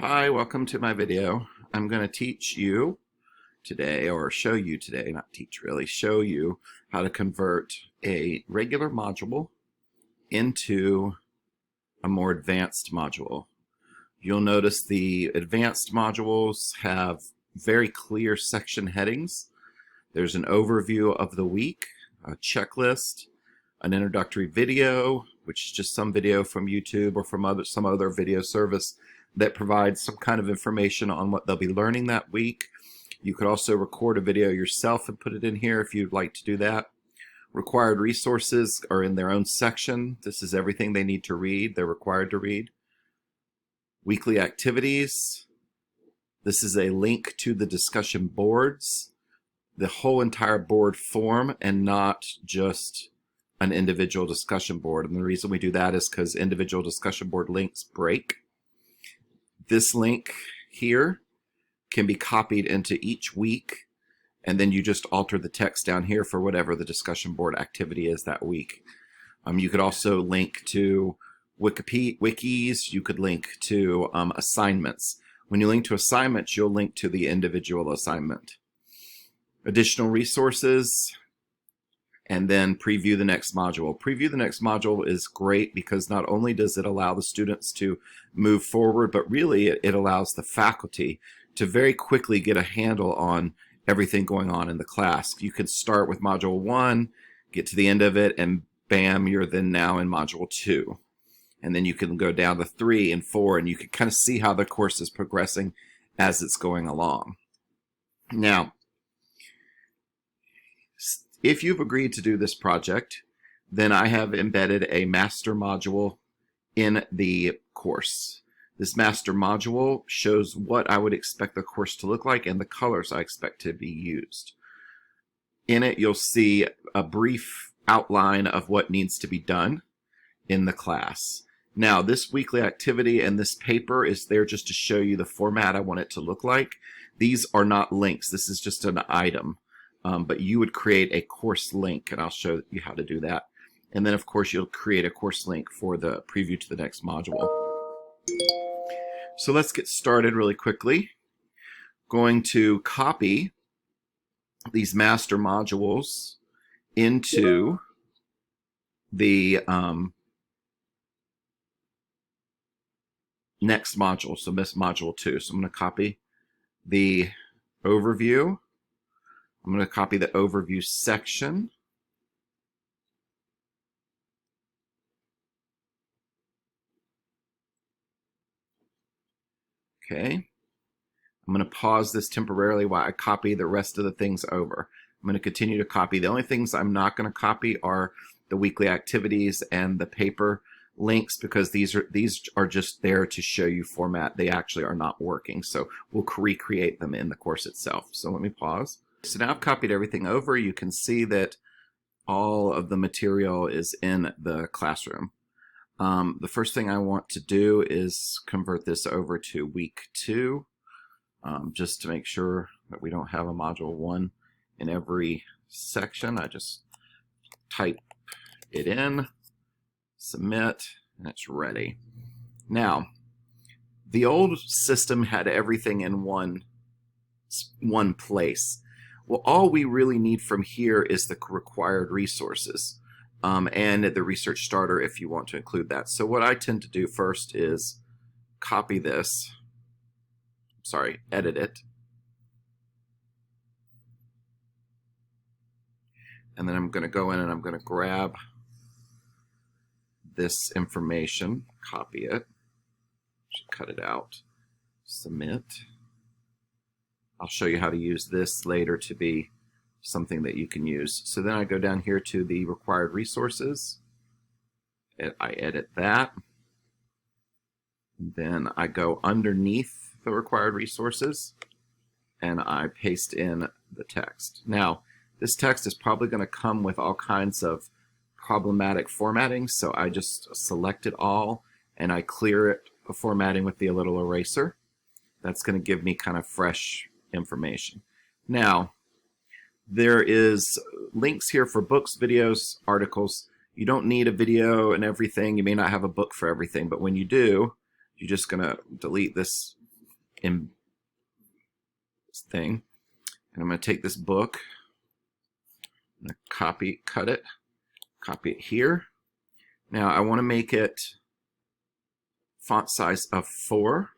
Hi, welcome to my video. I'm going to teach you today, or show you today, not teach really, show you how to convert a regular module into a more advanced module. You'll notice the advanced modules have very clear section headings. There's an overview of the week, a checklist, an introductory video, which is just some video from YouTube or from some other video service that provides some kind of information on what they'll be learning that week. You could also record a video yourself and put it in here if you'd like to do that. Required resources are in their own section. This is everything they need to read, they're required to read. Weekly activities. This is a link to the discussion boards, the whole entire board form, and not just an individual discussion board. And the reason we do that is because individual discussion board links break. This link here can be copied into each week, and then you just alter the text down here for whatever the discussion board activity is that week. You could also link to wikis, you could link to assignments. When you link to assignments, you'll link to the individual assignment. Additional resources, and then preview the next module. Preview the next module is great because not only does it allow the students to move forward, but really it allows the faculty to very quickly get a handle on everything going on in the class. You can start with module 1, get to the end of it, and bam, you're then now in module 2. And then you can go down to 3 and 4, and you can kind of see how the course is progressing as it's going along. Now, if you've agreed to do this project, then I have embedded a master module in the course. This master module shows what I would expect the course to look like and the colors I expect to be used. In it, you'll see a brief outline of what needs to be done in the class. Now, this weekly activity and this paper is there just to show you the format I want it to look like. These are not links. This is just an item. But you would create a course link, and I'll show you how to do that. And then, of course, you'll create a course link for the preview to the next module. So let's get started really quickly. Going to copy these master modules into the next module, so this module 2. So I'm going to copy the overview. I'm going to copy the overview section. Okay. I'm going to pause this temporarily while I copy the rest of the things over. I'm going to continue to copy. The only things I'm not going to copy are the weekly activities and the paper links, because these are just there to show you format. They actually are not working, so we'll recreate them in the course itself. So let me pause. So now I've copied everything over. You can see that all of the material is in the classroom. The first thing I want to do is convert this over to week 2, just to make sure that we don't have a module 1 in every section. I just type it in, submit, and it's ready. Now, the old system had everything in one place. Well, all we really need from here is the required resources and the research starter if you want to include that. So what I tend to do first is copy this, edit it. And then I'm going to go in and I'm going to grab this information, copy it, cut it out, submit. I'll show you how to use this later to be something that you can use. So then I go down here to the required resources. I edit that. Then I go underneath the required resources and I paste in the text. Now, this text is probably going to come with all kinds of problematic formatting, so I just select it all and I clear it, the formatting, with the little eraser. That's going to give me kind of fresh information. Now, there is links here for books, videos, articles. You don't need a video and everything. You may not have a book for everything, but when you do, you're just going to delete this in this thing. And I'm going to take this book, I'm going to cut it, copy it here. Now I want to make it font size of 4.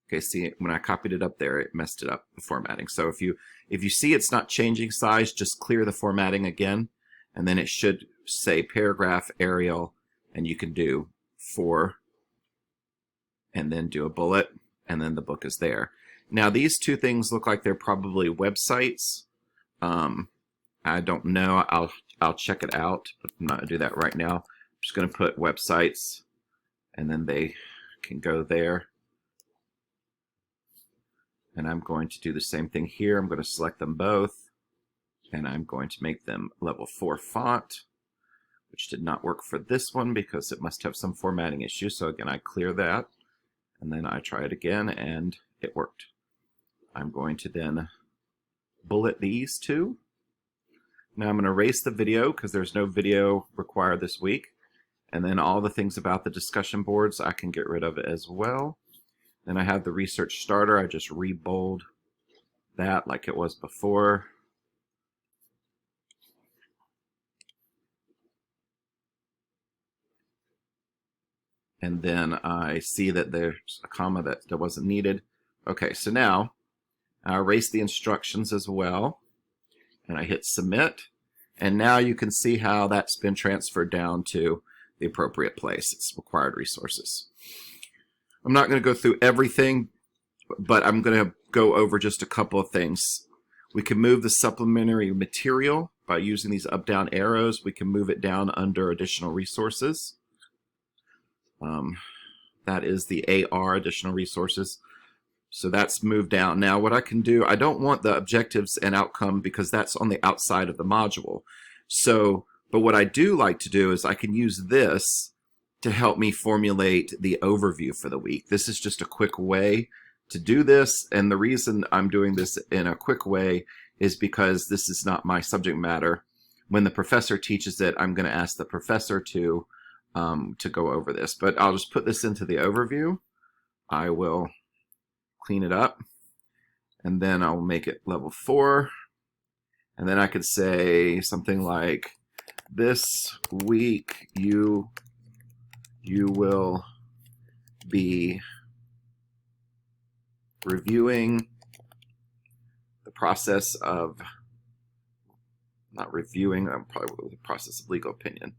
Okay, see, when I copied it up there, it messed it up, the formatting. So if you see it's not changing size, just clear the formatting again, and then it should say paragraph Arial, and you can do 4, and then do a bullet, and then the book is there. Now these two things look like they're probably websites. I don't know. I'll check it out, but I'm not going to do that right now. I'm just going to put websites, and then they can go there. And I'm going to do the same thing here. I'm going to select them both, and I'm going to make them level 4 font, which did not work for this one because it must have some formatting issue. So again, I clear that, and then I try it again, and it worked. I'm going to then bullet these two. Now I'm going to erase the video because there's no video required this week. And then all the things about the discussion boards I can get rid of as well. Then I have the research starter. I just rebold that like it was before. And then I see that there's a comma that wasn't needed. Okay, so now I erase the instructions as well, and I hit submit, and now you can see how that's been transferred down to the appropriate place. It's required resources. I'm not going to go through everything, but I'm going to go over just a couple of things. We can move the supplementary material by using these up-down arrows. We can move it down under additional resources. That is the AR, additional resources. So that's moved down. Now what I can do, I don't want the objectives and outcome because that's on the outside of the module. So, but what I do like to do is I can use this to help me formulate the overview for the week. This is just a quick way to do this. And the reason I'm doing this in a quick way is because this is not my subject matter. When the professor teaches it, I'm going to ask the professor to go over this. But I'll just put this into the overview. I will clean it up, and then I'll make it level 4, and then I could say something like, this week you will be reviewing the process of, not reviewing, I'm probably the process of legal opinion,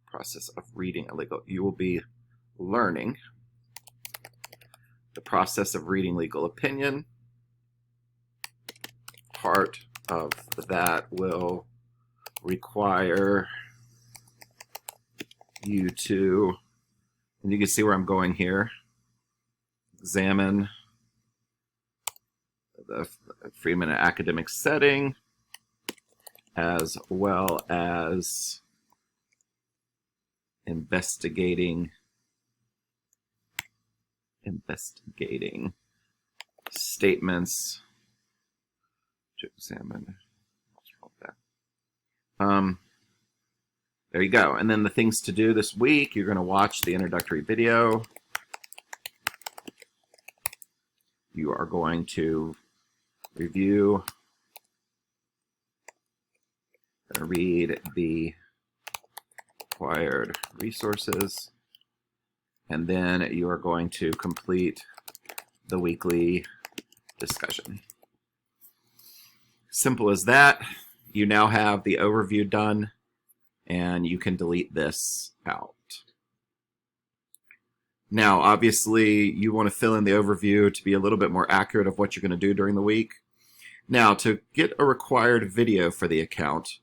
process of reading a legal, you will be learning the process of reading legal opinion. Part of that will require you to, and you can see where I'm going here, examine the freedom in an academic setting, as well as investigating statements to examine. What's wrong with that? There you go. And then the things to do this week, you're going to watch the introductory video. You are going to review, read the required resources, and then you are going to complete the weekly discussion. Simple as that. You now have the overview done, and you can delete this out. Now, obviously, you want to fill in the overview to be a little bit more accurate of what you're going to do during the week. Now, to get a required video for the account,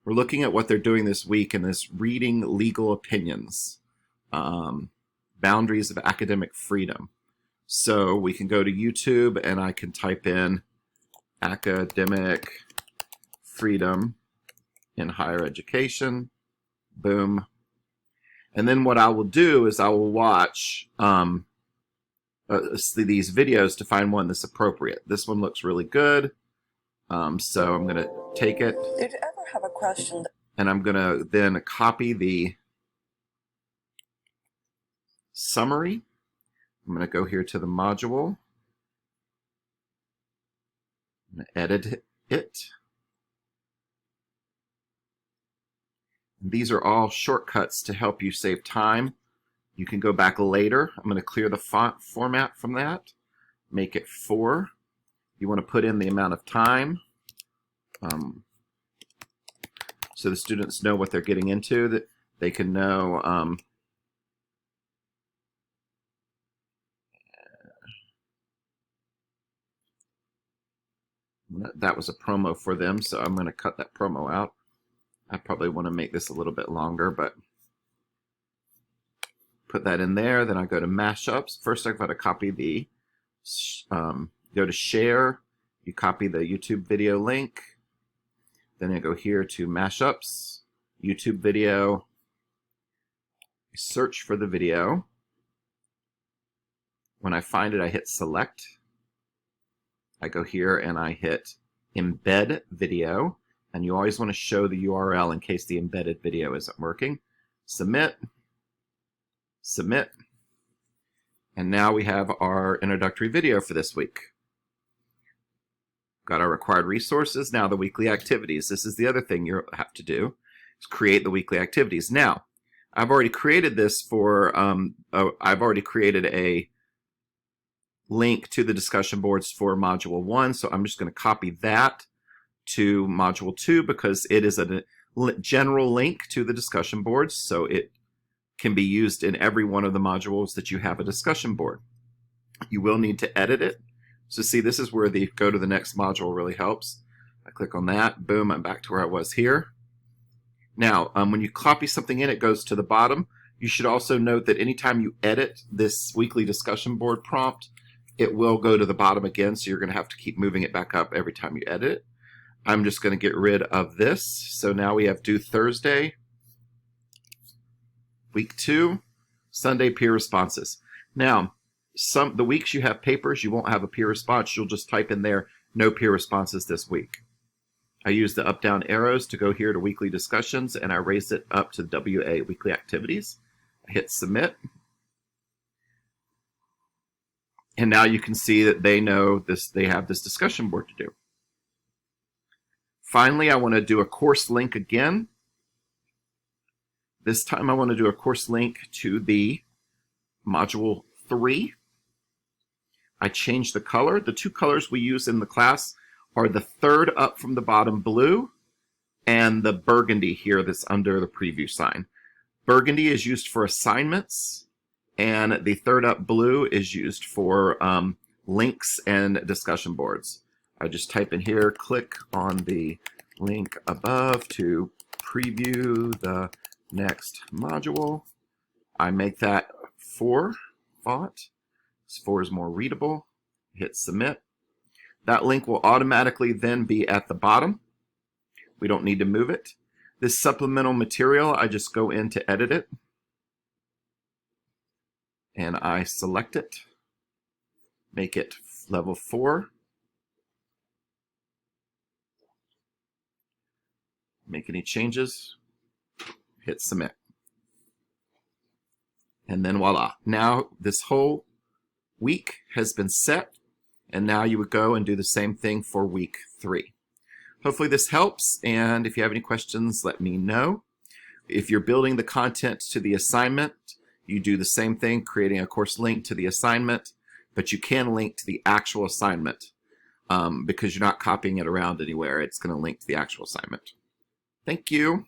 we're looking at what they're doing this week in this reading legal opinions, boundaries of academic freedom. So we can go to YouTube, and I can type in academic freedom in higher education. Boom. And then what I will do is I will watch these videos to find one that's appropriate. This one looks really good. So I'm going to take it. Did you ever have a question? And I'm going to then copy the summary. I'm going to go here to the module. I'm going to edit it. These are all shortcuts to help you save time. You can go back later. I'm going to clear the font format from that. Make it 4. You want to put in the amount of time so the students know what they're getting into, that they can know that was a promo for them, so I'm going to cut that promo out. I probably want to make this a little bit longer, but put that in there. Then I go to mashups. First, I've got to copy the, go to share. You copy the YouTube video link. Then I go here to mashups, YouTube video. Search for the video. When I find it, I hit select. I go here and I hit embed video. And you always want to show the URL in case the embedded video isn't working. Submit. Submit. And now we have our introductory video for this week. Got our required resources. Now the weekly activities. This is the other thing you have to do, is create the weekly activities. Now, I've already created this for, I've already created a link to the discussion boards for Module 1, so I'm just going to copy that to Module 2 because it is a general link to the discussion boards, so it can be used in every one of the modules that you have a discussion board. You will need to edit it. So see, this is where the go to the next module really helps. I click on that, boom, I'm back to where I was here. Now, when you copy something in, it goes to the bottom. You should also note that anytime you edit this weekly discussion board prompt, it will go to the bottom again, so you're going to have to keep moving it back up every time you edit it. I'm just going to get rid of this. So now we have due Thursday, week 2, Sunday peer responses. Now, the weeks you have papers, you won't have a peer response. You'll just type in there, no peer responses this week. I use the up-down arrows to go here to weekly discussions, and I raise it up to WA, weekly activities. I hit submit. And now you can see that they know this, they have this discussion board to do. Finally, I want to do a course link again. This time I want to do a course link to the Module 3. I changed the color. The 2 colors we use in the class are the third up from the bottom blue and the burgundy here that's under the preview sign. Burgundy is used for assignments, and the third up blue is used for links and discussion boards. I just type in here, click on the link above to preview the next module. I make that 4 font. 4 is more readable. Hit submit. That link will automatically then be at the bottom. We don't need to move it. This supplemental material, I just go in to edit it. And I select it. Make it level 4. Make any changes. Hit submit. And then voila. Now this whole week has been set. And now you would go and do the same thing for week 3. Hopefully this helps, and if you have any questions, let me know. If you're building the content to the assignment, you do the same thing, creating a course link to the assignment, but you can link to the actual assignment because you're not copying it around anywhere. It's going to link to the actual assignment. Thank you.